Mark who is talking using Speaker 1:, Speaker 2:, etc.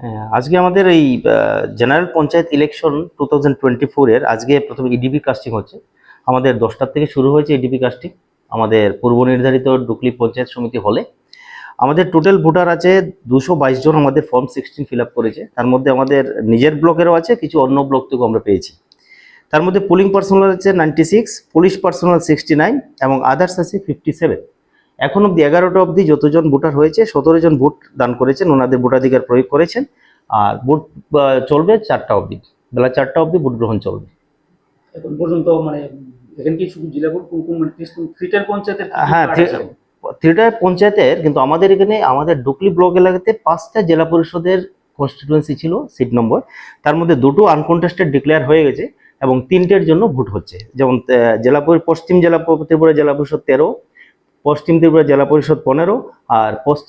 Speaker 1: হ্যাঁ, আজকে আমাদের এই জেনারেল পঞ্চায়েত ইলেকশন 2024 এর আজকে প্রথমে ইডিপি কাস্টিং হচ্ছে। আমাদের 10টার থেকে শুরু হয়েছে ইডিপি কাস্টিং আমাদের পূর্ব নির্ধারিত ডুকলি পঞ্চায়েত সমিতি হলে। আমাদের টোটাল ভোটার আছে 222 জন। আমাদের ফর্ম 16 ফিল আপ করেছে। তার মধ্যে আমাদের নিজের ব্লকেরও আছে, কিছু অন্য ব্লক থেকেও আমরা পেয়েছি। তার মধ্যে পোলিং পার্সোনাল আছে 96, পুলিশ পার্সোনাল 69 এবং আদার্স আছে 57। এখন অব্দি 11টা অবধি যতজন ভোটার হয়েছে 17 জন ভোট দান করেছেন, ওনাদের ভোটাধিকার প্রয়োগ করেছেন। আর ভোট চলবে 4টা অবধি, বেলা 4টা অবধি ভোট গ্রহণ চলবে।
Speaker 2: এখন পর্যন্ত মানে এখানে কি শুধু জেলা ভোট কোন মানে থ্রিটার পঞ্চায়েতের?
Speaker 1: হ্যাঁ, থ্রিটার পঞ্চায়েতের, কিন্তু আমাদের এখানে আমাদের ডুকলি ব্লক এলাকাতে 5টা জেলা পরিষদের কনস্টিটুয়েন্সি ছিল সিট নম্বর। তার মধ্যে 2টো আনকন্টেস্টেড ডিক্লেয়ার হয়ে গেছে এবং 3টের জন্য ভোট হচ্ছে। যেমন পশ্চিম জেলা ত্রিপুরা জেলা পরিষদ 13, পশ্চিম ত্রিপুরা জেলা পরিষদ 15 আর পশ্চিম